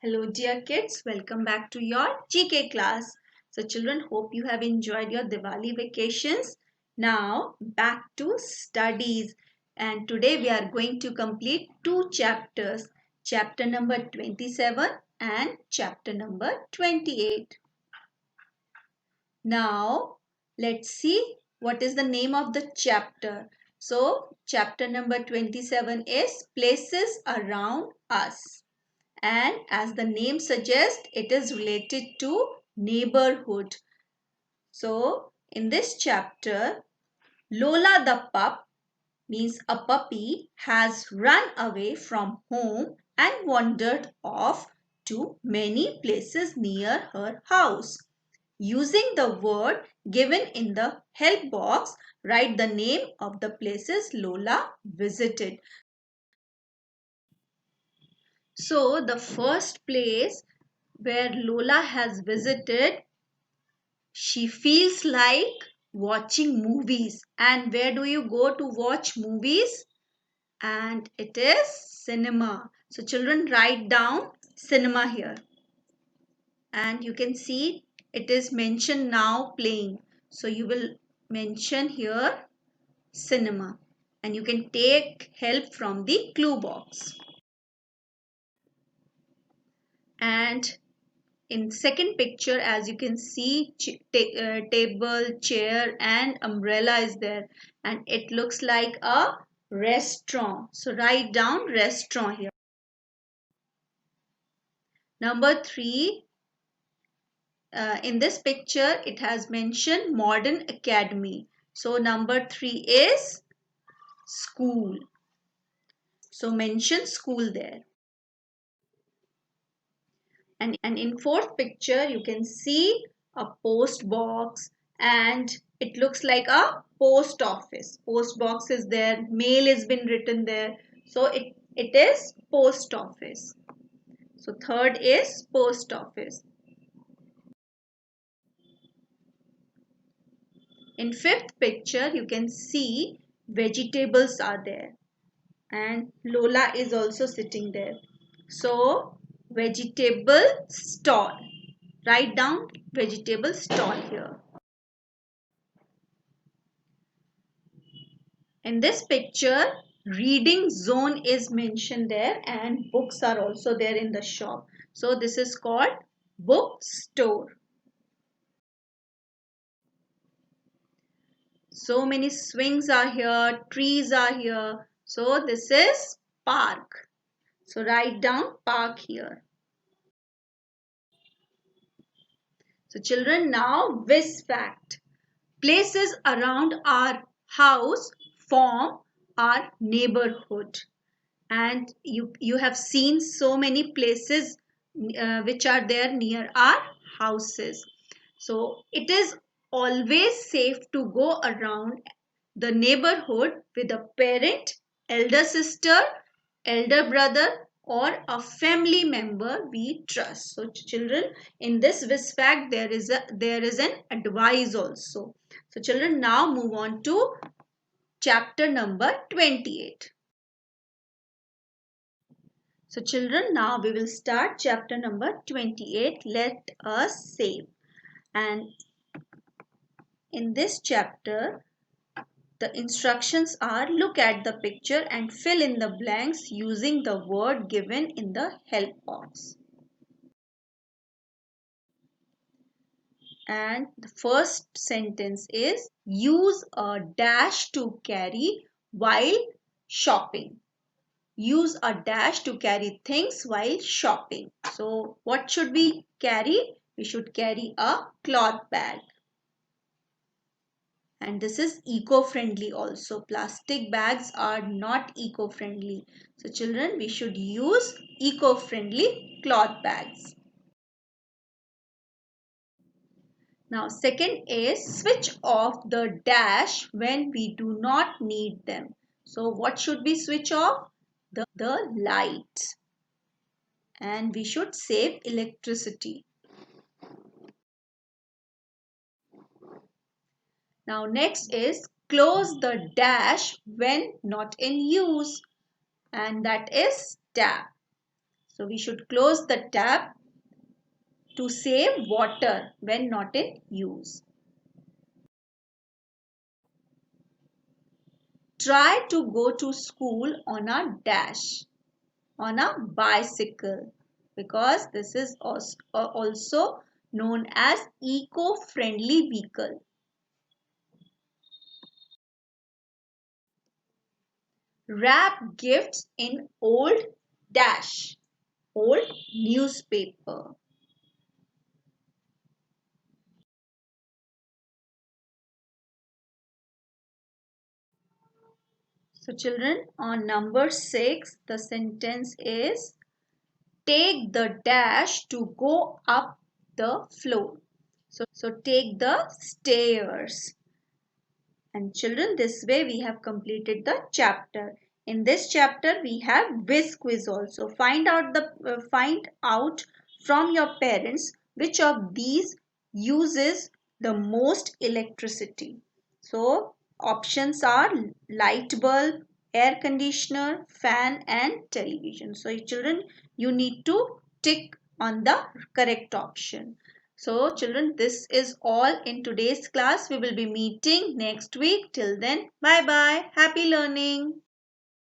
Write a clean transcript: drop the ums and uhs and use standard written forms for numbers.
Hello dear kids, welcome back to your GK class. So children, hope you have enjoyed your Diwali vacations. Now back to studies, and today we are going to complete two chapters, chapter number 27 and chapter number 28. Now let's see what is the name of the chapter. So chapter number 27 is Places Around Us. And as the name suggests, it is related to neighborhood. So in this chapter, Lola the pup, means a puppy, has run away from home and wandered off to many places near her house. Using the word given in the help box, write the name of the places Lola visited. So the first place where Lola has visited, she feels like watching movies. And where do you go to watch movies? And it is cinema. So children, write down cinema here. And you can see it is mentioned now playing. So you will mention here cinema. And you can take help from the clue box. And in second picture, as you can see, table, chair and umbrella is there, and it looks like a restaurant. So write down restaurant here. Number 3, in this picture it has mentioned modern academy. So number 3 is school. So mention school there. And in fourth picture you can see a post box, and it looks like a post office. Post box is there, mail has been written there, so it is post office. So third is post office. In fifth picture you can see vegetables are there, and Lola is also sitting there. So vegetable stall. Write down vegetable stall here. In this picture, reading zone is mentioned there, and books are also there in the shop. So this is called bookstore. So many swings are here, trees are here. So this is park. So write down park here. So children, now this fact. Places around our house form our neighborhood. And you have seen so many places which are there near our houses. So it is always safe to go around the neighborhood with a parent, elder sister, elder brother, or a family member we trust. So children, in this fact there is an advice also. So children, now move on to chapter number 28. So children, now we will start chapter number 28. Let us save. And in this chapter, the instructions are: look at the picture and fill in the blanks using the word given in the help box. And the first sentence is: use a dash to carry while shopping. Use a dash to carry things while shopping. So what should we carry? We should carry a cloth bag. And this is eco-friendly also. Plastic bags are not eco-friendly. So children, we should use eco-friendly cloth bags. Now second is switch off the dash when we do not need them. So what should we switch off? The light. And we should save electricity. Now next is close the dash when not in use, and that is tab. So we should close the tap to save water when not in use. Try to go to school on a dash, on a bicycle, because this is also known as eco-friendly vehicle. Wrap gifts in old dash, old newspaper. So children, on number 6, the sentence is take the dash to go up the floor. So take the stairs. And children, this way we have completed the chapter. In this chapter we have whiz quiz also. Find out from your parents which of these uses the most electricity. So options are light bulb, air conditioner, fan and television. So children, you need to tick on the correct option. So children, this is all in today's class. We will be meeting next week. Till then, bye bye. Happy learning.